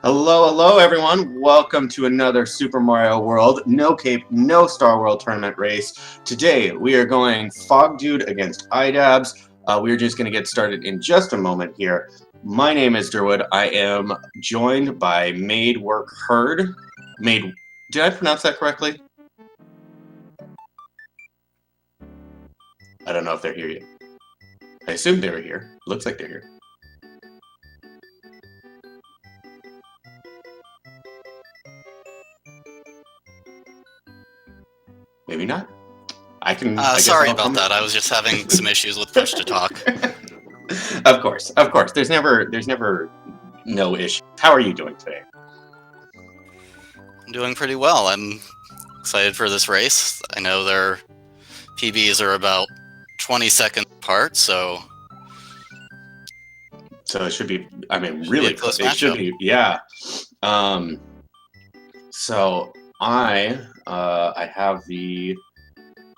Hello, hello, everyone. Welcome to another Super Mario World No Cape, No Star World Tournament race. Today, we are going fogdude against IDABS. We're just going to get started in just a moment here. My name is Durwood. I am joined by Made Work Heard. Did I pronounce that correctly? I don't know if they're here yet. I assumed they were here. Looks like they're here. Maybe not. I guess Sorry I'll about that. I was just having some issues with push to talk. Of course. There's never no issue. How are you doing today? I'm doing pretty well. I'm excited for this race. I know their PBs are about 20 seconds apart, so it should be. I mean, really close close. It should be. Yeah. So I have the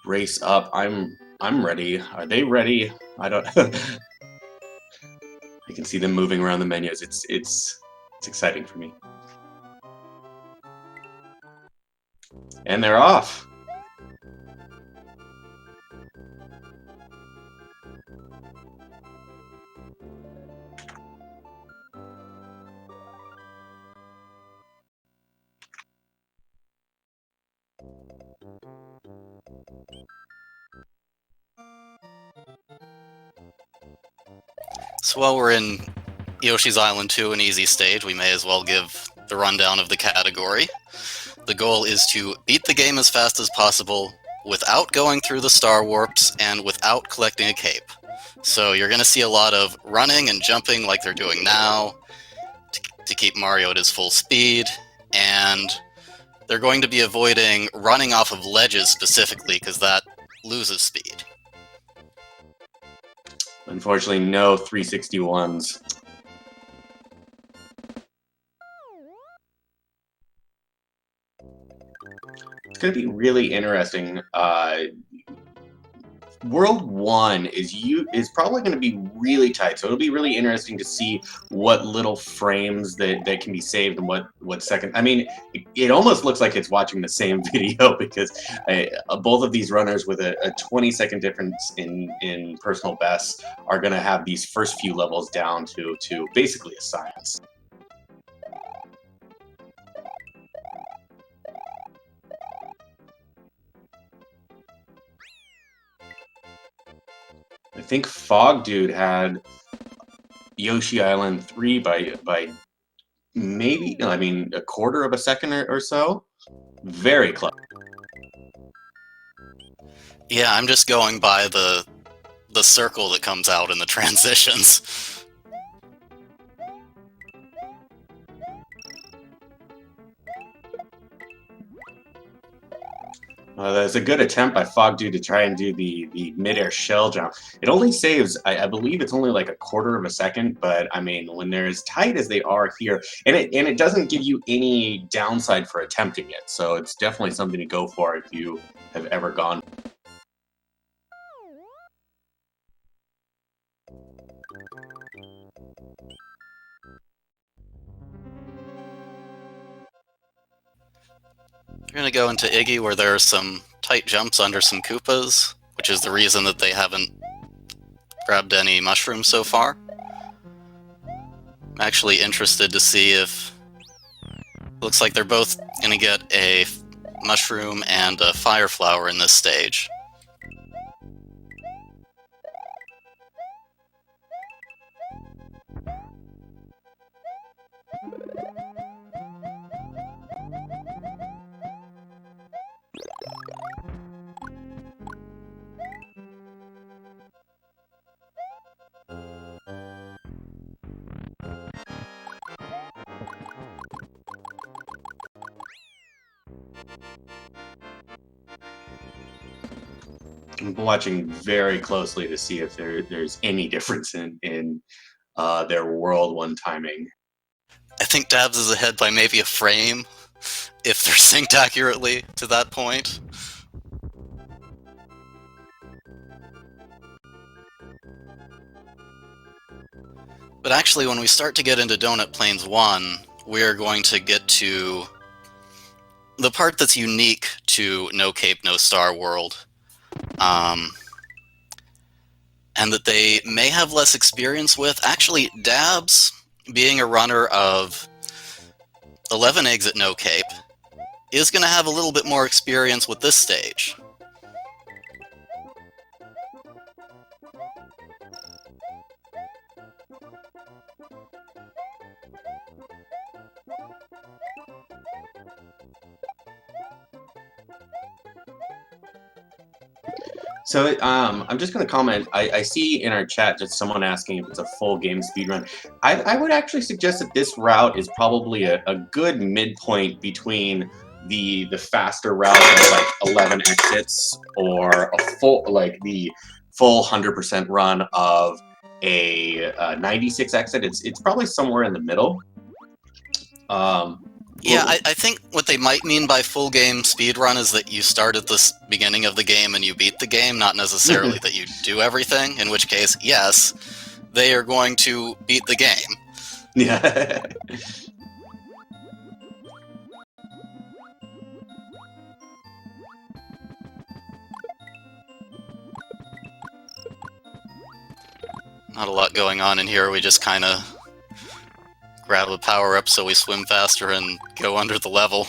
race up. I'm ready. Are they ready? I don't. I can see them moving around the menus. It's exciting for me. And they're off. So while we're in Yoshi's Island 2, an easy stage, we may as well give the rundown of the category. The goal is to beat the game as fast as possible without going through the star warps and without collecting a cape. So you're going to see a lot of running and jumping like they're doing now to keep Mario at his full speed, and they're going to be avoiding running off of ledges specifically because that loses speed. Unfortunately, no 361s. It's going to be really interesting. World 1 is probably going to be really tight, so it'll be really interesting to see what little frames that can be saved and what second. I mean, it almost looks like it's watching the same video because both of these runners with a 20-second difference in personal bests are going to have these first few levels down to basically a science. I think fogdude had Yoshi Island 3 by maybe, I mean, a quarter of a second or so. Very close. Yeah, I'm just going by the circle that comes out in the transitions. That's a good attempt by fogdude to try and do the midair shell jump. It only saves, I believe it's only like a quarter of a second, but I mean, when they're as tight as they are here, and it doesn't give you any downside for attempting it, so it's definitely something to go for if you have ever gone. You're going to go into Iggy where there are some tight jumps under some Koopas, which is the reason that they haven't grabbed any mushrooms so far. I'm actually interested to see if... Looks like they're both going to get a mushroom and a fire flower in this stage. I'm watching very closely to see if there's any difference in their World 1 timing. I think Dabs is ahead by maybe a frame, if they're synced accurately to that point. But actually, when we start to get into Donut Plains 1, we're going to get to the part that's unique to No Cape, No Star World, and that they may have less experience with. Actually, Dabs, being a runner of 11 eggs at No Cape, is going to have a little bit more experience with this stage. So I'm just going to comment. I see in our chat just someone asking if it's a full game speedrun. I would actually suggest that this route is probably a good midpoint between the faster route of like 11 exits or a full the full 100% run of a 96 exit. It's probably somewhere in the middle. Yeah, I think what they might mean by full game speedrun is that you start at the beginning of the game and you beat the game, not necessarily that you do everything, in which case, yes, they are going to beat the game. Yeah. Not a lot going on in here, we just kind of grab a power-up so we swim faster and go under the level.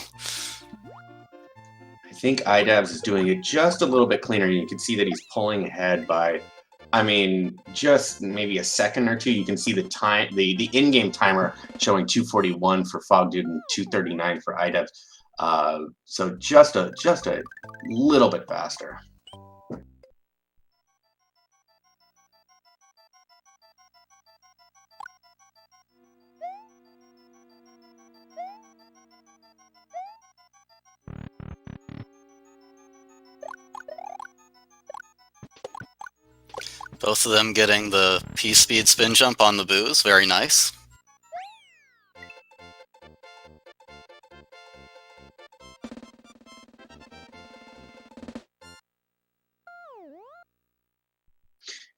I think iDabs is doing it just a little bit cleaner. You can see that he's pulling ahead by, I mean, just maybe a second or two. You can see the time, the in-game timer showing 241 for fogdude and 239 for iDabs. So just a little bit faster. Both of them getting the P-speed spin jump on the booze, very nice.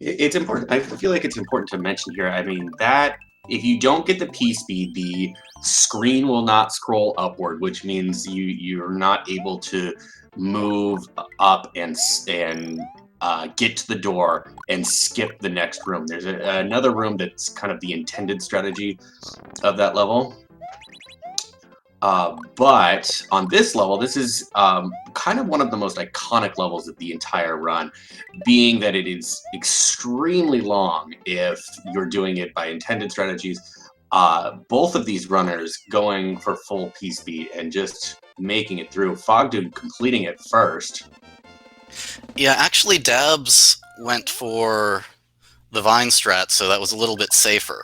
It's important. I feel like it's important to mention here. I mean, that if you don't get the P-speed, the screen will not scroll upward, which means you're not able to move up and get to the door and skip the next room. There's another room that's kind of the intended strategy of that level. But on this level, this is kind of one of the most iconic levels of the entire run, being that it is extremely long if you're doing it by intended strategies. Both of these runners going for full P-speed and just making it through. fogdude completing it first. Yeah, actually Dabs went for the Vine strat, so that was a little bit safer.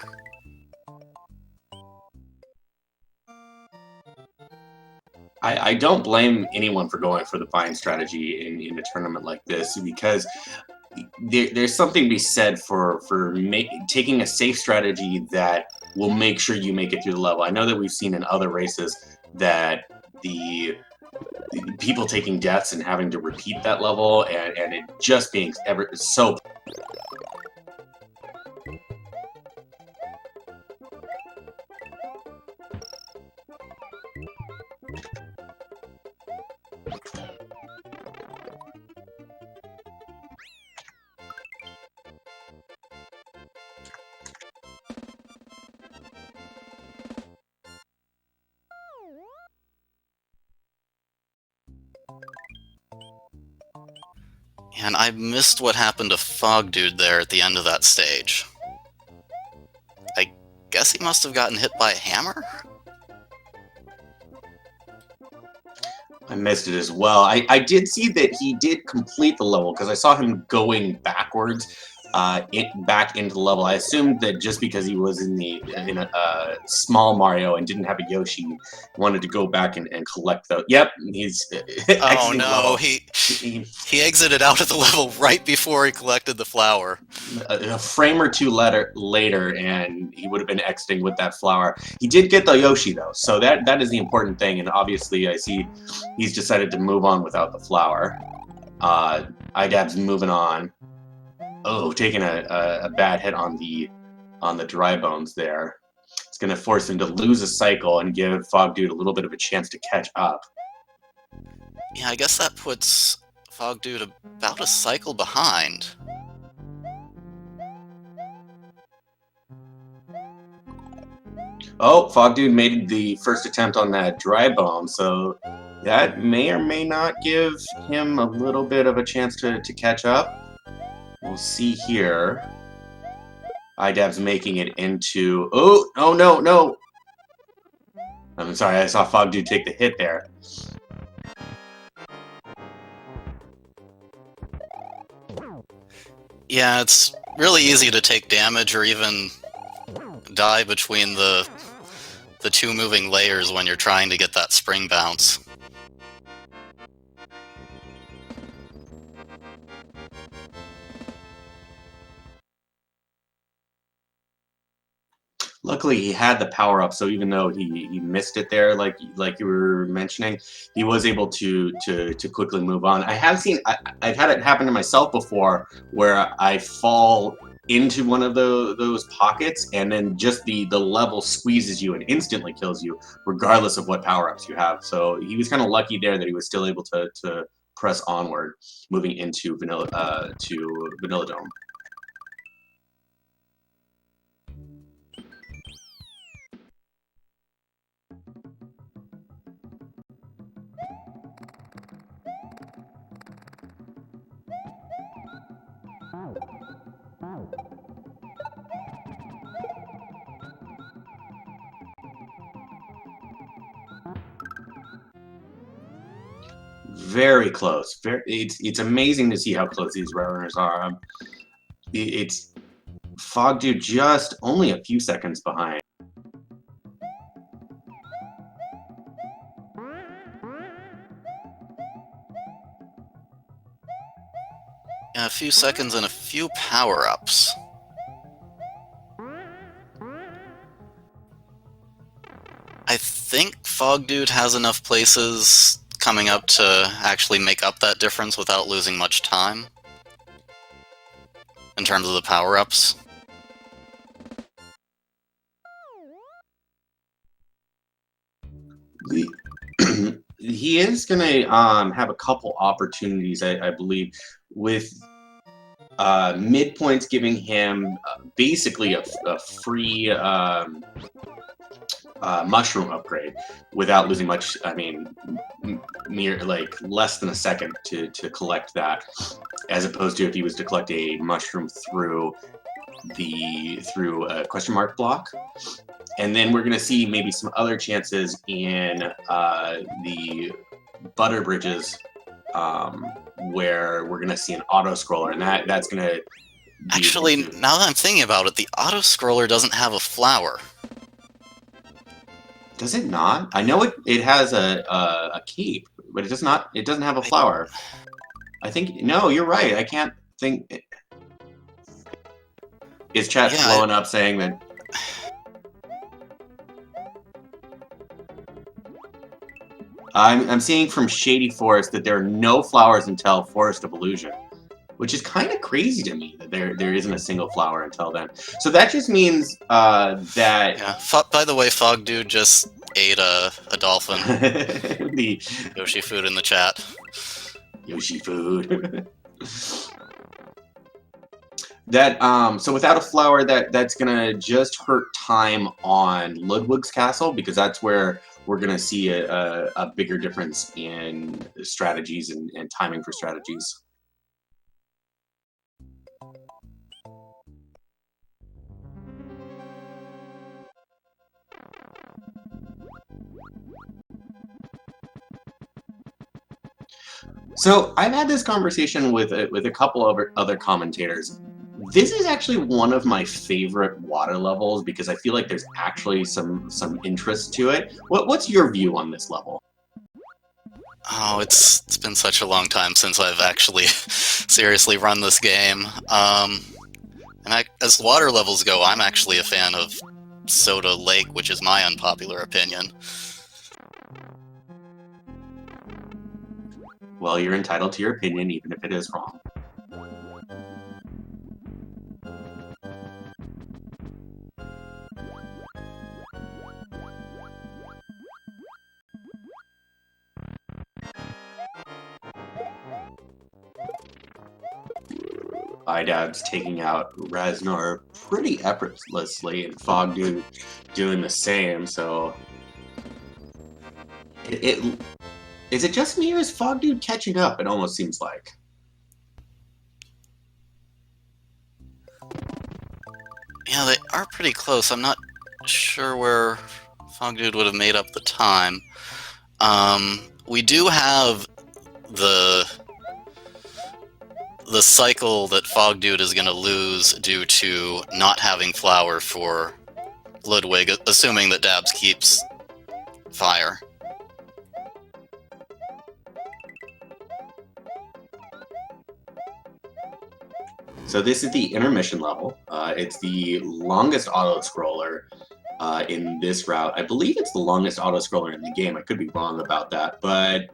I don't blame anyone for going for the Vine strategy in a tournament like this, because there's something to be said for taking a safe strategy that will make sure you make it through the level. I know that we've seen in other races that the people taking deaths and having to repeat that level, and it just being ever so. And I missed what happened to fogdude there at the end of that stage. I guess he must have gotten hit by a hammer? I missed it as well. I did see that he did complete the level because I saw him going backwards back into the level. I assumed that just because he was in a small Mario and didn't have a Yoshi, he wanted to go back and collect the. Yep, he's Oh no, level. he exited out of the level right before he collected the flower. A frame or two later, and he would have been exiting with that flower. He did get the Yoshi though, so that is the important thing. And obviously, I see he's decided to move on without the flower. iDab's moving on. Oh, taking a bad hit on the dry bones there. It's going to force him to lose a cycle and give Fogdude a little bit of a chance to catch up. Yeah, I guess that puts Fogdude about a cycle behind. Oh, Fogdude made the first attempt on that dry bomb, so that may or may not give him a little bit of a chance to catch up. We'll see here. iDab's making it into... Oh, no, no! I'm sorry, I saw Fogdude take the hit there. Yeah, it's really easy to take damage or even die between the two moving layers when you're trying to get that spring bounce. Luckily, he had the power up, so even though he missed it there, like you were mentioning, he was able to quickly move on. I've had it happen to myself before, where I fall into one of those pockets, and then just the level squeezes you and instantly kills you, regardless of what power ups you have. So he was kind of lucky there that he was still able to press onward, moving into Vanilla Dome. Very close. It's amazing to see how close these runners are. It's Fogdude just only a few seconds behind. Yeah, a few seconds and a few power-ups. I think Fogdude has enough places coming up to actually make up that difference without losing much time in terms of the power-ups. He is going to have a couple opportunities, I believe, with midpoints giving him basically a free mushroom upgrade without losing much. I mean, like less than a second to collect that, as opposed to if he was to collect a mushroom through a question mark block. And then we're going to see maybe some other chances in the butter bridges, where we're going to see an auto scroller, and that's going to actually, now that I'm thinking about it, the auto scroller doesn't have a flower. Does it not? I know it has a cape, but it does not. It doesn't have a flower. I think no, you're right. I can't think. Is chat blowing up saying that? I'm seeing from Shady Forest that there are no flowers until Forest of Illusion, which is kind of crazy to me that there isn't a single flower until then. So that just means that... Yeah. By the way, Fogdude just ate a dolphin. The Yoshi food in the chat. Yoshi food. That so without a flower, that's gonna just hurt time on Ludwig's castle, because that's where we're gonna see a bigger difference in strategies and timing for strategies. So I've had this conversation with a couple of other commentators. This is actually one of my favorite water levels because I feel like there's actually some interest to it. What's your view on this level? Oh, it's been such a long time since I've actually seriously run this game. As water levels go, I'm actually a fan of Soda Lake, which is my unpopular opinion. Well, you're entitled to your opinion, even if it is wrong. IDAB's taking out Raznar pretty effortlessly, and fogdude doing the same. So, is it just me or is fogdude catching up? It almost seems like. Yeah, they are pretty close. I'm not sure where fogdude would have made up the time. We do have the cycle that fogdude is going to lose due to not having flower for Ludwig, assuming that Dabs keeps fire. So this is the intermission level. It's the longest auto-scroller in this route. I believe it's the longest auto-scroller in the game. I could be wrong about that. But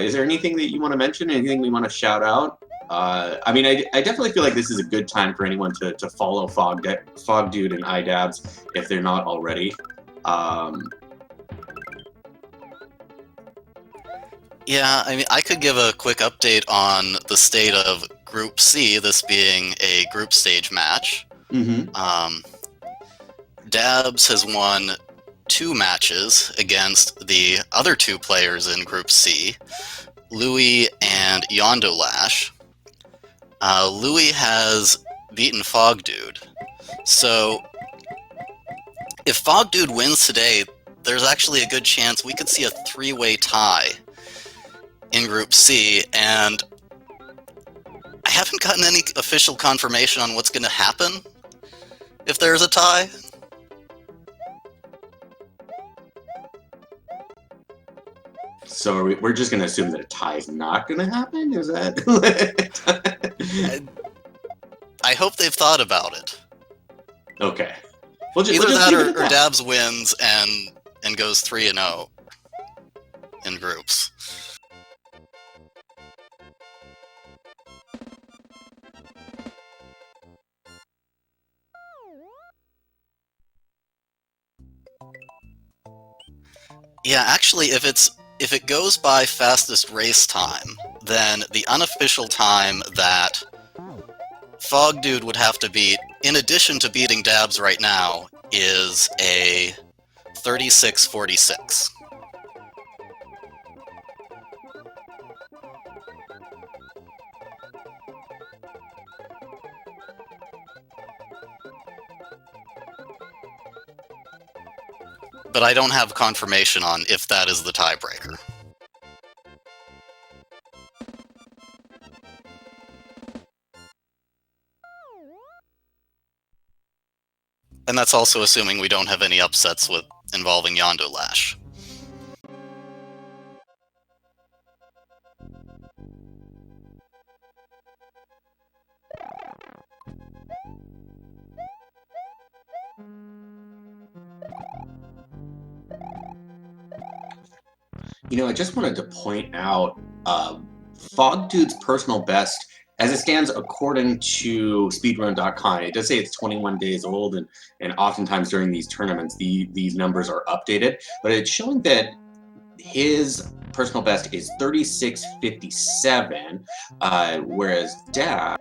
is there anything that you want to mention? Anything we want to shout out? I mean, I definitely feel like this is a good time for anyone to follow fogdude and IDABS if they're not already. Yeah, I mean, I could give a quick update on the state of Group C, this being a group stage match. Dabs has won 2 matches against the other 2 players in Group C, Louis and Yondolash. Louis has beaten fogdude. So, if fogdude wins today, there's actually a good chance we could see a 3-way tie in Group C, and I haven't gotten any official confirmation on what's going to happen if there's a tie. So we're just going to assume that a tie is not going to happen? Is that... I hope they've thought about it. Okay. Either that or Dabs wins and goes 3-0 in groups. Yeah, actually, if it goes by fastest race time, then the unofficial time that fogdude would have to beat, in addition to beating Dabs right now, is a 36:46. But I don't have confirmation on if that is the tiebreaker. And that's also assuming we don't have any upsets involving Yondolash. You know, I just wanted to point out fogdude's personal best, as it stands according to speedrun.com. It does say it's 21 days old, and oftentimes during these tournaments, these numbers are updated. But it's showing that his personal best is 36:57, whereas Dab...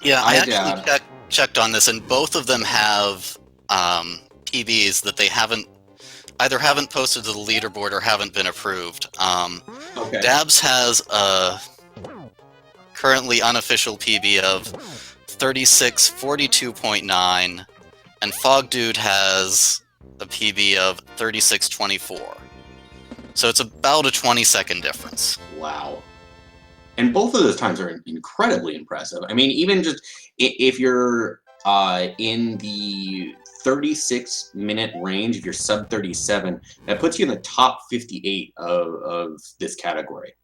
Yeah, I actually checked on this, and both of them have PBs that they either haven't posted to the leaderboard or haven't been approved. Okay. Dabs has a currently unofficial PB of 36:42.9, and fogdude has a PB of 36:24. So it's about a 20-second difference. Wow. And both of those times are incredibly impressive. I mean, even just if you're in the 36-minute range, if you're sub 37, that puts you in the top 58 of this category.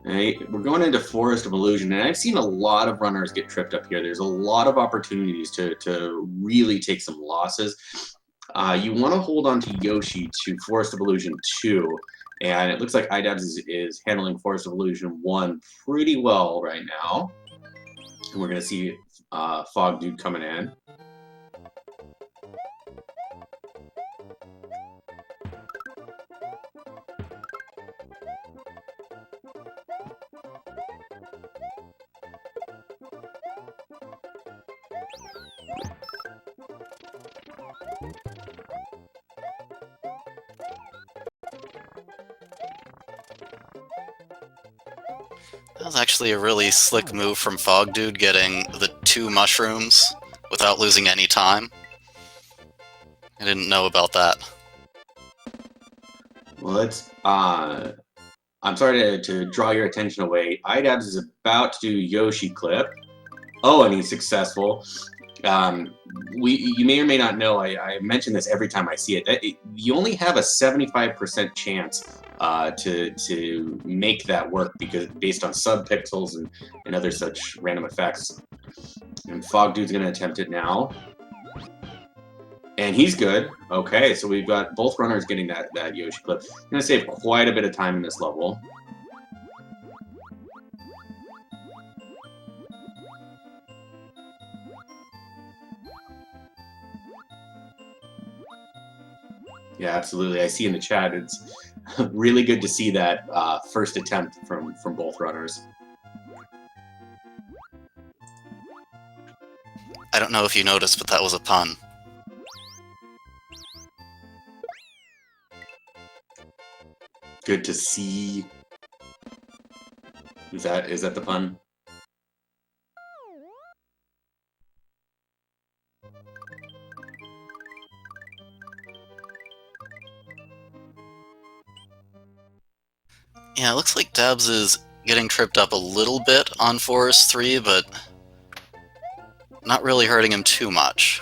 Right, we're going into Forest of Illusion, and I've seen a lot of runners get tripped up here. There's a lot of opportunities to really take some losses. You want to hold on to Yoshi to Forest of Illusion 2, and it looks like IDABS is handling Forest of Illusion 1 pretty well right now. And we're going to see fogdude coming in. That was actually a really slick move from fogdude, getting the 2 mushrooms without losing any time. I didn't know about that. Well, let's. I'm sorry to draw your attention away. Idabs is about to do Yoshi clip. Oh, and he's successful. You may or may not know, I mention this every time I see it, that you only have a 75% chance to make that work, because based on subpixels and other such random effects. And fogdude's going to attempt it now. And he's good. Okay, so we've got both runners getting that Yoshi clip. I'm going to save quite a bit of time in this level. Yeah, absolutely. I see in the chat, it's really good to see that first attempt from both runners. I don't know if you noticed, but that was a pun. Good to see. Is that the pun? Yeah, it looks like Dabs is getting tripped up a little bit on Forest 3, but not really hurting him too much.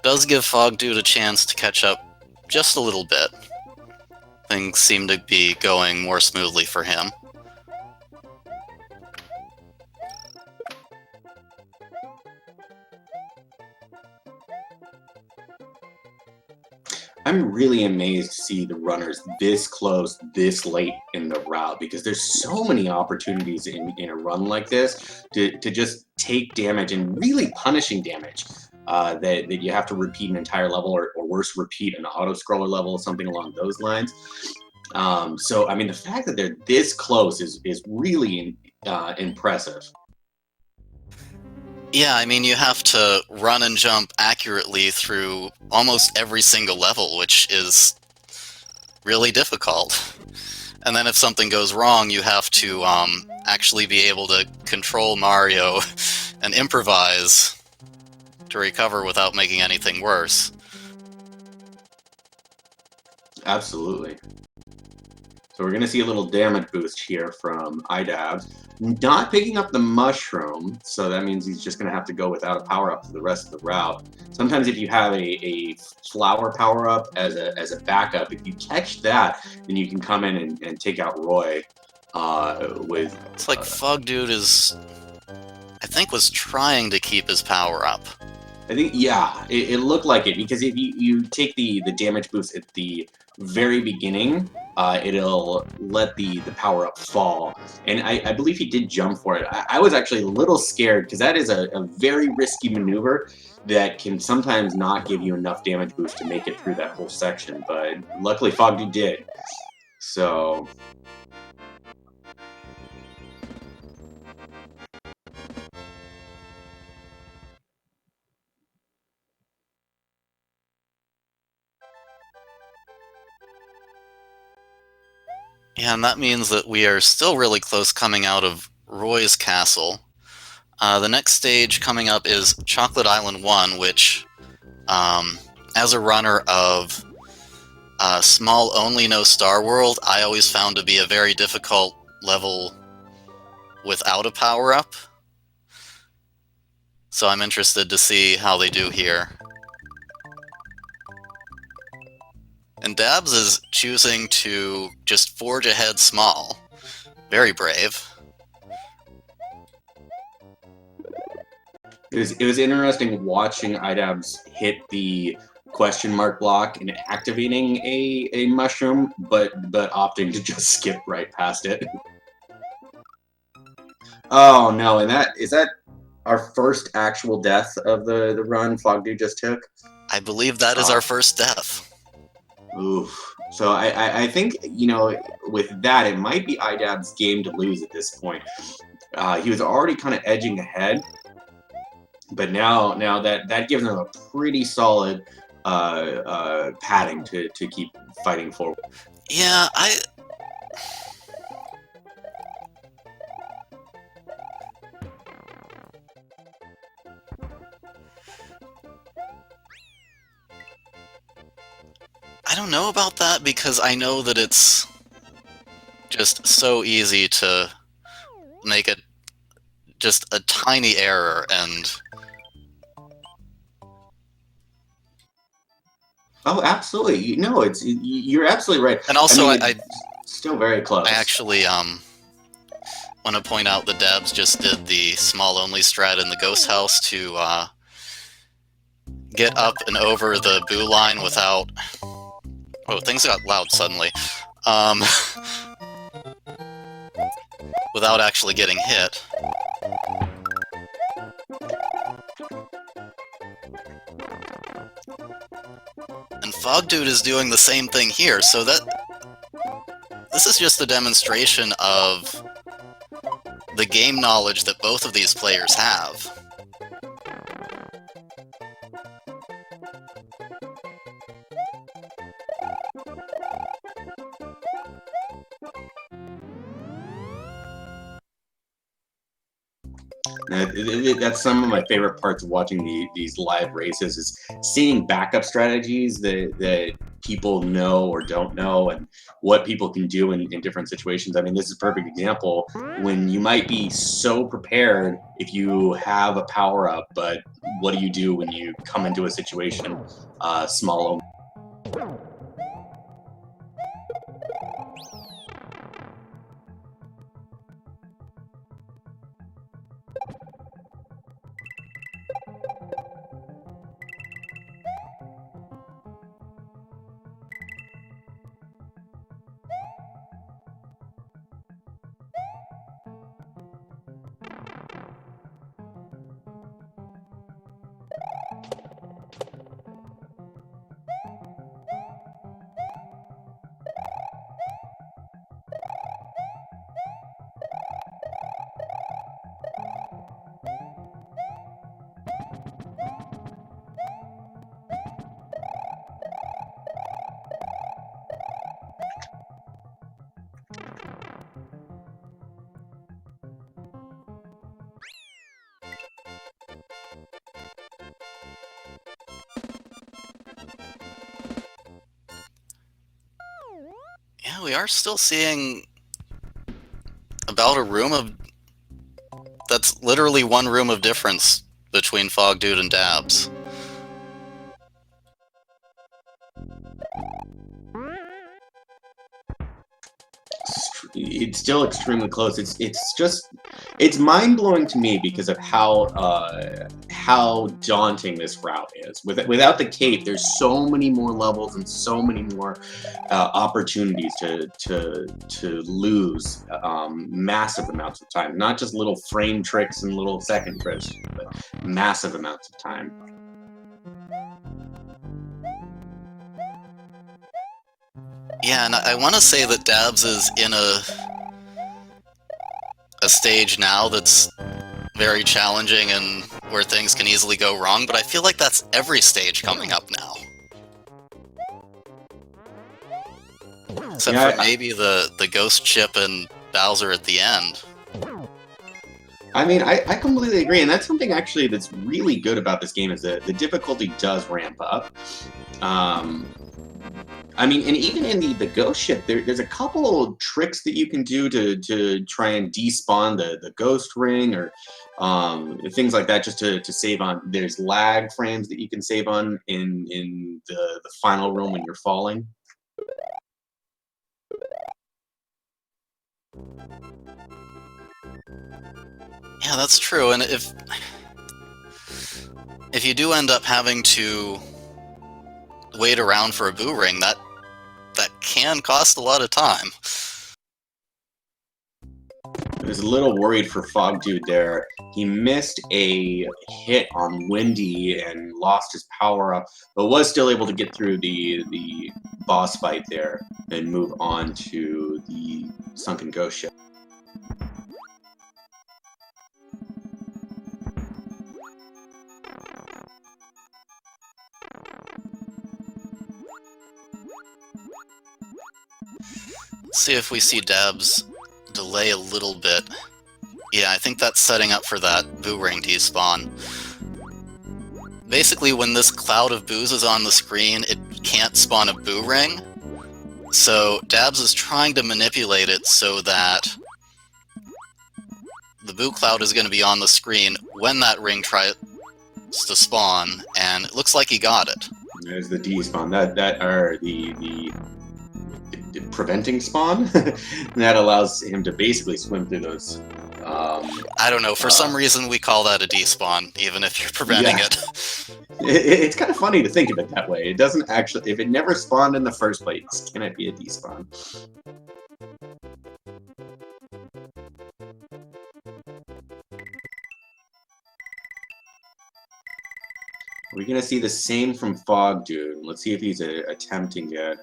Does give fogdude a chance to catch up just a little bit. Things seem to be going more smoothly for him. I'm really amazed to see the runners this close, this late in the route, because there's so many opportunities in a run like this to just take damage, and really punishing damage that you have to repeat an entire level, or worse, repeat an auto-scroller level, something along those lines. So, I mean, the fact that they're this close is really impressive. Yeah, I mean, you have to run and jump accurately through almost every single level, which is really difficult. And then if something goes wrong, you have to actually be able to control Mario and improvise to recover without making anything worse. Absolutely. So we're going to see a little damage boost here from Idabs. Not picking up the mushroom, so that means he's just going to have to go without a power-up for the rest of the route. Sometimes if you have a flower power-up as a backup, if you catch that, then you can come in and take out Roy with... It's like fogdude is... I think was trying to keep his power-up. I think, yeah, it looked like it, because if you take the damage boost at the very beginning, it'll let the power-up fall. And I believe he did jump for it. I was actually a little scared, because that is a very risky maneuver that can sometimes not give you enough damage boost to make it through that whole section. But luckily, fogdude did. So... Yeah, and that means that we are still really close coming out of Roy's castle. The next stage coming up is Chocolate Island 1, which, as a runner of Small Only No Star World, I always found to be a very difficult level without a power-up. So I'm interested to see how they do here. And Dabs is choosing to just forge ahead small. Very brave. It was interesting watching Idabs hit the question mark block and activating a mushroom, but opting to just skip right past it. Oh no, and that is that our first actual death of the run fogdude just took. I believe that is our first death. Oof. So I think, you know, with that, it might be IDAB's game to lose at this point. He was already kind of edging ahead, but now that gives him a pretty solid padding to keep fighting forward. Yeah, I don't know about that, because I know that it's just so easy to make it just a tiny error, and Oh, absolutely. No, you're absolutely right. and also I mean, I it's still very close. actually want to point out the Dabs just did the small only strat in the ghost house to get up and over the boo line without... Oh, things got loud suddenly. Without actually getting hit. And fogdude is doing the same thing here, so that... This is just a demonstration of the game knowledge that both of these players have. That's some of my favorite parts of watching these live races, is seeing backup strategies that people know or don't know, and what people can do in different situations. I mean, this is a perfect example when you might be so prepared if you have a power up, but what do you do when you come into a situation small? Yeah, we are still seeing about a room of... That's literally one room of difference between fogdude and Dabs. It's still extremely close. It's mind-blowing to me because of how daunting this route is. Without the cape, there's so many more levels and so many more opportunities to lose massive amounts of time. Not just little frame tricks and little second tricks, but massive amounts of time. Yeah, and I want to say that Dabs is in a stage now that's very challenging and where things can easily go wrong, but I feel like that's every stage coming up now. Except for maybe the ghost chip and Bowser at the end. I mean, I completely agree, and that's something actually that's really good about this game, is that the difficulty does ramp up. I mean, and even in the ghost ship, there's a couple tricks that you can do to try and despawn the ghost ring, or things like that, just to save on. There's lag frames that you can save on in the final room when you're falling. Yeah, that's true, and if you do end up having to wait around for a boo ring, that can cost a lot of time. was a little worried for fogdude there. He missed a hit on Windy and lost his power up, but was still able to get through the boss fight there and move on to the sunken ghost ship. Let's see if we see Dabs delay a little bit. Yeah, I think that's setting up for that boo ring despawn. Basically, when this cloud of boos is on the screen, it can't spawn a boo ring. So Dabs is trying to manipulate it so that the boo cloud is going to be on the screen when that ring tries to spawn, and it looks like he got it. There's the despawn. That are the preventing spawn that allows him to basically swim through those. I don't know, for some reason we call that a despawn, even if you're preventing Yeah. it. It's kind of funny to think of it that way. It doesn't actually, if it never spawned in the first place, can it be a despawn? We're gonna see the same from fogdude. Let's see if he's attempting it.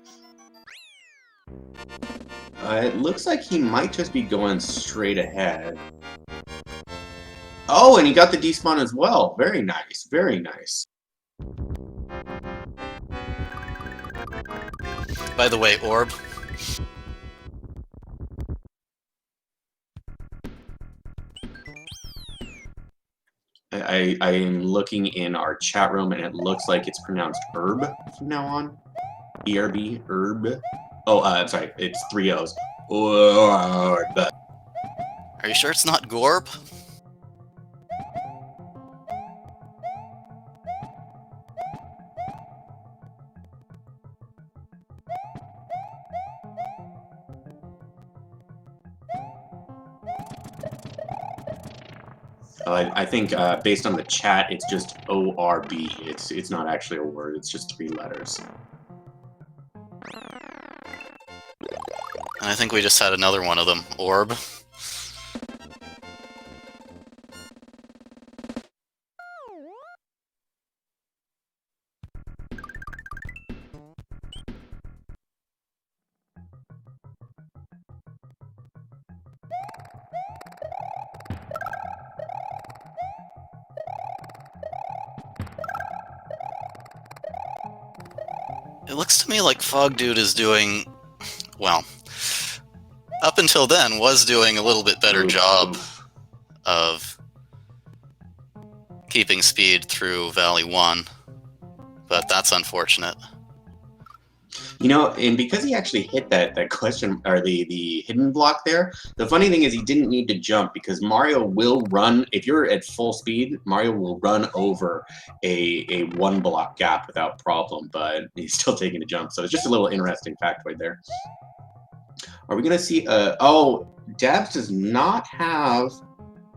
It looks like he might just be going straight ahead. Oh, and he got the despawn as well. Very nice, very nice. By the way, Orb. I am looking in our chat room, and it looks like it's pronounced herb from now on. ERB, herb. Oh, I'm sorry, it's 3 O's. Orb. Are you sure it's not Gorb? I think based on the chat, it's just ORB. It's not actually a word. It's just 3 letters. And I think we just had another one of them. Orb. It looks to me like fogdude is doing, well, up until then, was doing a little bit better job of keeping speed through Valley 1, but that's unfortunate. You know, and because he actually hit that question, or the hidden block there, the funny thing is he didn't need to jump, because Mario will run, if you're at full speed, Mario will run over a 1 block gap without problem, but he's still taking a jump, so it's just a little interesting factoid there. Are we going to see, oh, Dabs does not have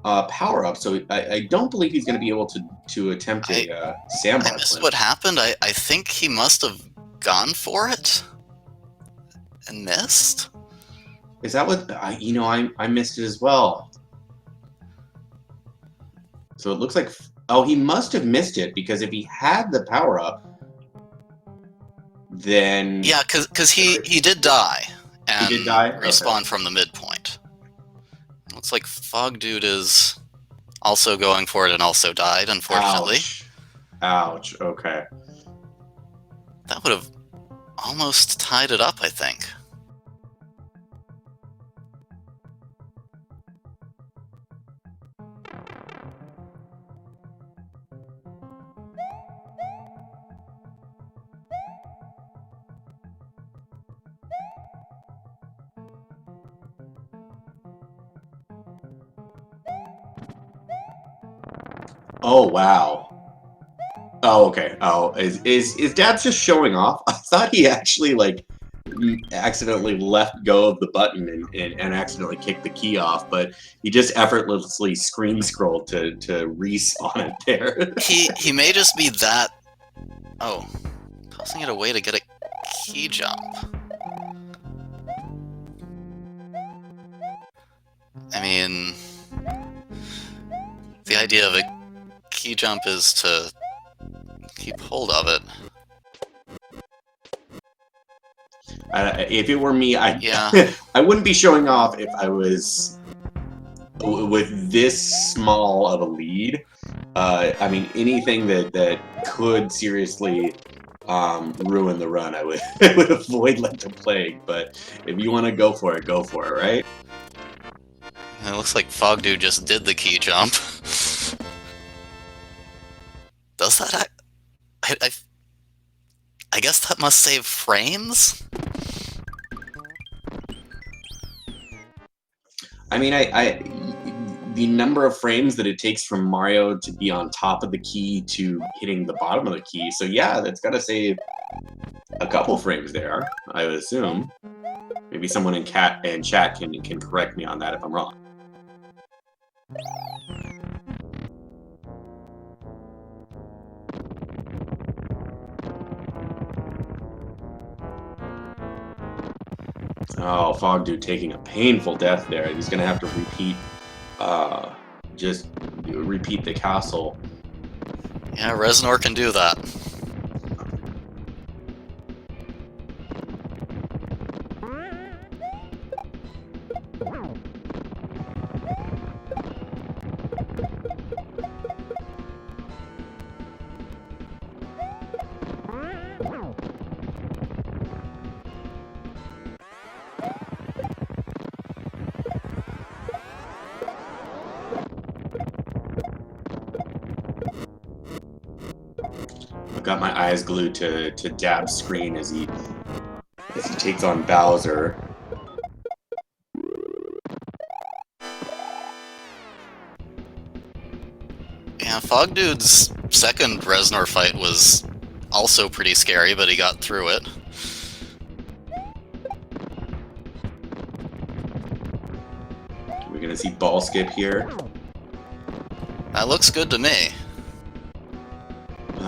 power up, so I don't believe he's going to be able to attempt a sandbar. I missed what happened. I think he must have gone for it and missed. Is that what I missed it as well? So it looks like, oh, he must have missed it, because if he had the power up, then yeah, because he did die and he did die? respawn from the midpoint. Looks like fogdude is also going for it and also died, unfortunately. Ouch. Okay. That would have almost tied it up, I think. Oh wow. Oh, okay. Oh, is Dad just showing off? I thought he actually like accidentally left go of the button and accidentally kicked the key off, but he just effortlessly screen scrolled to respawn it there. he may just be that. Oh, tossing it away to get a key jump. I mean, idea of a key jump is to keep hold of it. If it were me, Yeah. I wouldn't be showing off if I was with this small of a lead. I mean, anything that could seriously ruin the run, I would I would avoid like the plague. But if you want to go for it, right? It looks like Fogdude just did the key jump. Does that? I guess that must save frames? I mean, the number of frames that it takes from Mario to be on top of the key to hitting the bottom of the key. So yeah, that's got to save a couple frames there, I would assume. Maybe someone in chat can correct me on that if I'm wrong. Oh, fogdude taking a painful death there. He's gonna have to repeat, just repeat the castle. Yeah, Reznor can do that. I've got my eyes glued to Dab's screen as he takes on Bowser. Yeah, Fogdude's second Reznor fight was also pretty scary, but he got through it. We're gonna see ball skip here. That looks good to me.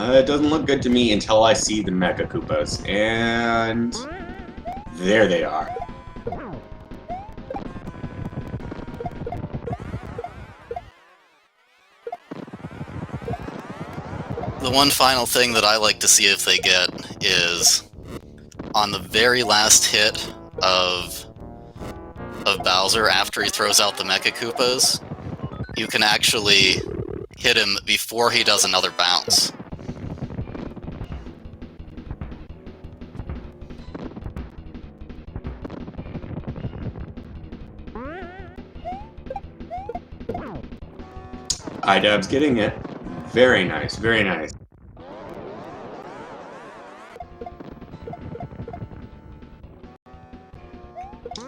It doesn't look good to me until I see the Mecha Koopas, and there they are. The one final thing that I like to see if they get is on the very last hit of Bowser after he throws out the Mecha Koopas, you can actually hit him before he does another bounce. iDubbbz getting it. Very nice, very nice.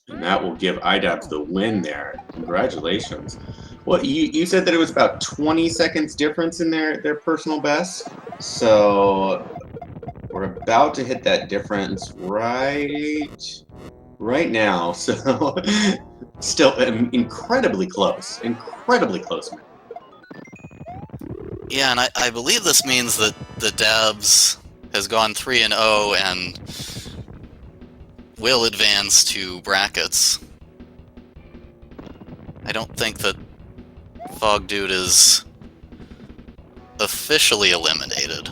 And that will give iDubbbz the win there. Congratulations. Well, you said that it was about 20 seconds difference in their personal best. So we're about to hit that difference right now. So still incredibly close. Incredibly close. Yeah, and I believe this means that the Dabs has gone 3-0 and will advance to brackets. I don't think that Fogdude is officially eliminated.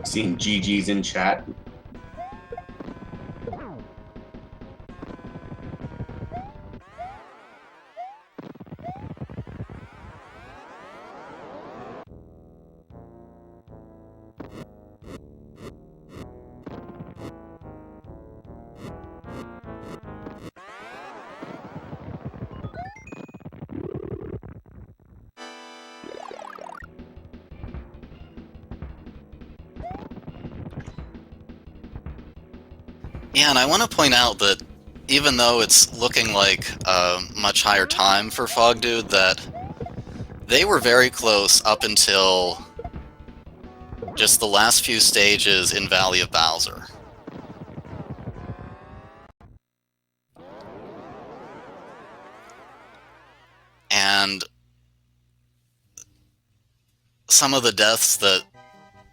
Seeing GG's in chat. Yeah, and I want to point out that even though it's looking like a much higher time for Fogdude, that they were very close up until just the last few stages in Valley of Bowser. And some of the deaths that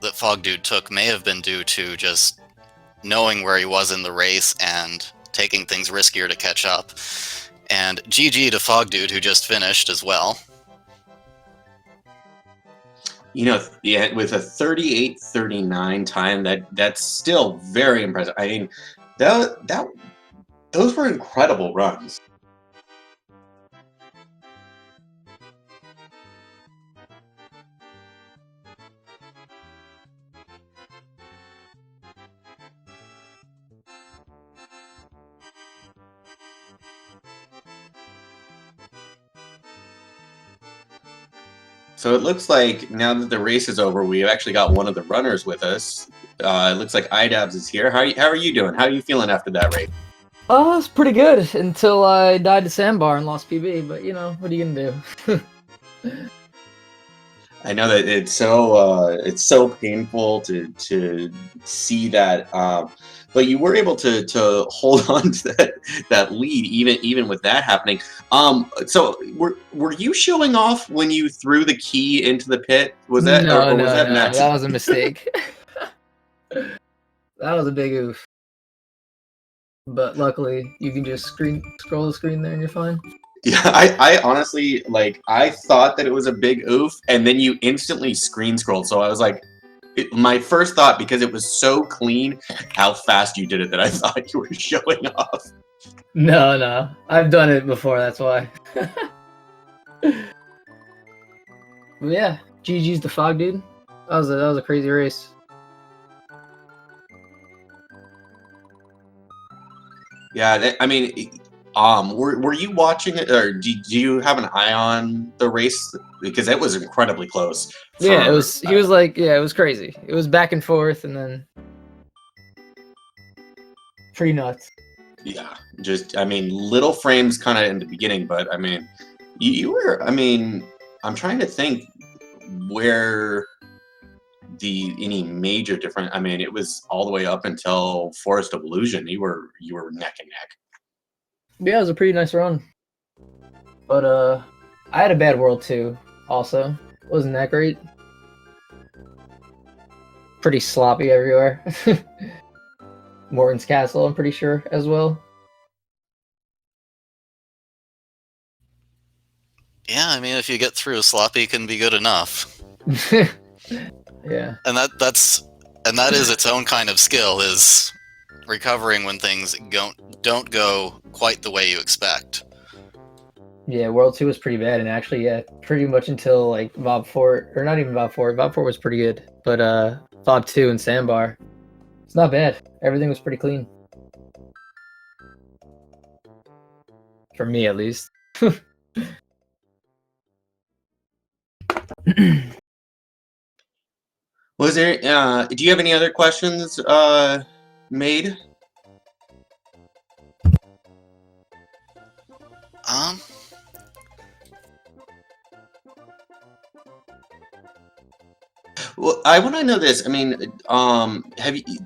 fogdude took may have been due to just knowing where he was in the race and taking things riskier to catch up. And GG to fogdude, who just finished as well. You know, yeah, with a 38:39 time, that's still very impressive. I mean, those were incredible runs. So it looks like now that the race is over, we've actually got one of the runners with us. It looks like IDABS is here. How are you doing? How are you feeling after that race? Oh, it's pretty good until I died to Sandbar and lost PB, but you know, what are you gonna do? I know that it's so painful to see that, but you were able to hold on to that lead even with that happening. So were you showing off when you threw the key into the pit? Was that No, or was that an no, accident? that was a mistake. That was a big oof. But luckily, you can just scroll the screen there and you're fine. Yeah, I honestly, like, I thought that it was a big oof, and then you instantly screen scrolled. So I was like, my first thought, because it was so clean, how fast you did it, that I thought you were showing off. No, I've done it before. That's why. But yeah, GG's the fog dude. That was a crazy race. Yeah, I mean, were you watching it, or do you have an eye on the race? Because it was incredibly close. Yeah, it was. He was like, yeah, it was crazy. It was back and forth, and then pretty nuts. Yeah, just, I mean, little frames kind of in the beginning, but I mean, you were. I mean, I'm trying to think where any major difference. I mean, it was all the way up until Forest of Illusion. You were neck and neck. Yeah, it was a pretty nice run. But I had a bad world too. Also, wasn't that great. Pretty sloppy everywhere. Morton's Castle, I'm pretty sure as well. Yeah, I mean, if you get through, sloppy can be good enough. Yeah. And that is its own kind of skill, is recovering when things don't go quite the way you expect. Yeah, World 2 was pretty bad, and actually, yeah, pretty much until like Vob 4, or not even Vob 4. Vob 4 was pretty good, but Vob 2 and Sandbar, it's not bad. Everything was pretty clean. For me, at least. Was there? Do you have any other questions, made? Well, I want to know this. I mean,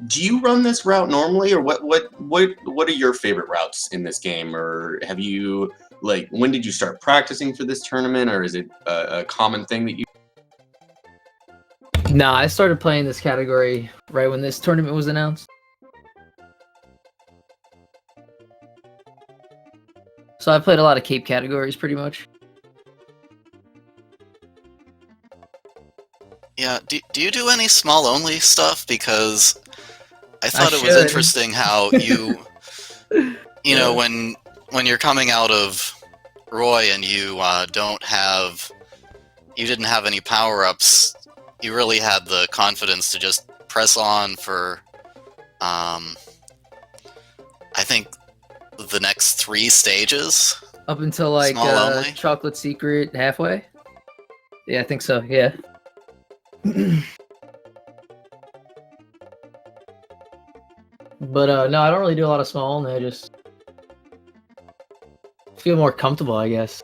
do you run this route normally, or what are your favorite routes in this game, or have you, like, when did you start practicing for this tournament, or is it a common thing that you? Nah, I started playing this category right when this tournament was announced. So I played a lot of Cape categories, pretty much. Yeah, do you do any small only stuff? Because I thought it was interesting how you know, when you're coming out of Roy and you didn't have any power-ups, you really had the confidence to just press on for I think the next 3 stages. Up until like Chocolate Secret halfway? Yeah, I think so, yeah. But no, I don't really do a lot of small only. I just feel more comfortable, I guess,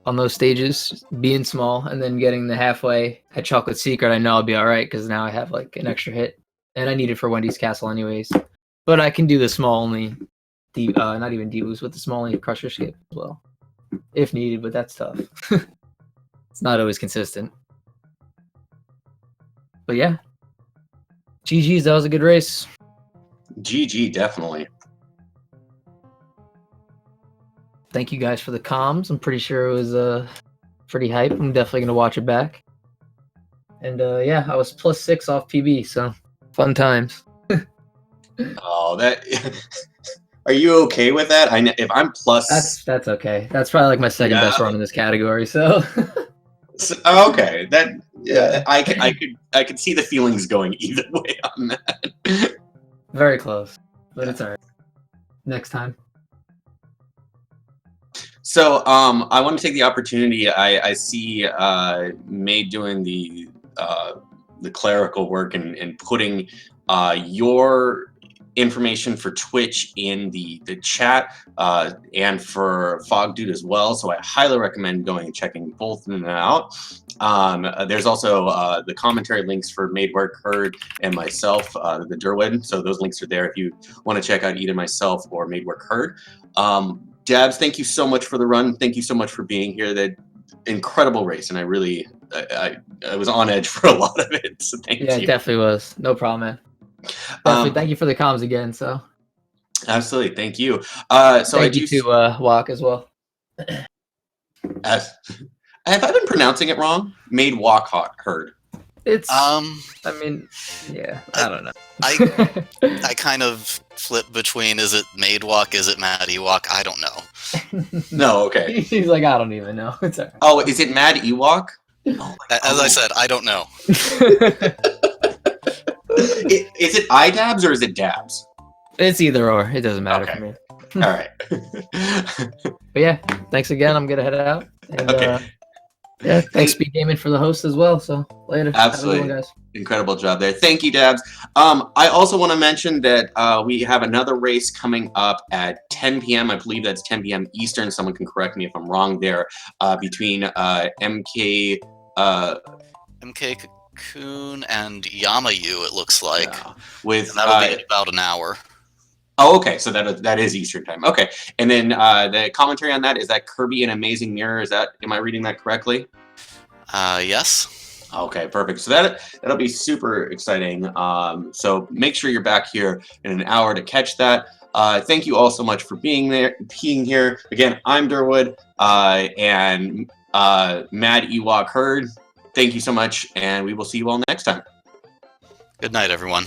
on those stages, being small, and then getting the halfway at Chocolate Secret. I know I'll be all right because now I have like an extra hit, and I need it for Wendy's Castle anyways. But I can do the small only, not even Divus, with the small only Crusher skip as well, if needed. But that's tough. It's not always consistent. But yeah, GG's. That was a good race. GG, definitely. Thank you guys for the comms. I'm pretty sure it was pretty hype. I'm definitely gonna watch it back. And yeah, I was +6 off PB, so fun times. Oh, that. Are you okay with that? If I'm plus. That's okay. That's probably like my second best run in this category. So. Okay, that Yeah. I could see the feelings going either way on that. Very close, but it's alright. Next time. So I want to take the opportunity. I see May doing the clerical work and putting your information for Twitch in the chat and for fogdude as well. So I highly recommend going and checking both of them out. There's also the commentary links for Made Work Heard and myself, the Derwin. So those links are there if you want to check out either myself or Made Work Heard. Dabs, thank you so much for the run. Thank you so much for being here. That incredible race, and I was on edge for a lot of it. So thank you. Yeah, it definitely was. No problem, man. Definitely, thank you for the comms again. So absolutely, thank you. Thank you to Walk as well. Have I been pronouncing it wrong? Made Walk Heard. It's. I mean, yeah. I don't know. I kind of flip between: is it Made Walk? Is it Mad Ewok? I don't know. No, okay. He's like, I don't even know. It's all right. Oh, is it Mad Ewok? Oh, as I said, I don't know. Is it iDabs or is it Dabs? It's either or. It doesn't matter Okay. for me. All right. But yeah, thanks again. I'm gonna head out. And, Okay. Yeah, thanks SpeedGaming for the host as well. So later. Absolutely. Have a good one, guys. Incredible job there. Thank you, Dabs. I also want to mention that we have another race coming up at 10 p.m. I believe that's 10 p.m. Eastern. Someone can correct me if I'm wrong there. Between MK Cocoon and Yamayu, it looks like. With and that'll be about an hour. Oh, okay. So that is Eastern time. Okay, and then the commentary on that is that Kirby and Amazing Mirror. Am I reading that correctly? Yes. Okay, perfect. So that'll be super exciting. So make sure you're back here in an hour to catch that. Thank you all so much for being here. Again, I'm Durwood and Mad Ewok Heard. Thank you so much, and we will see you all next time. Good night, everyone.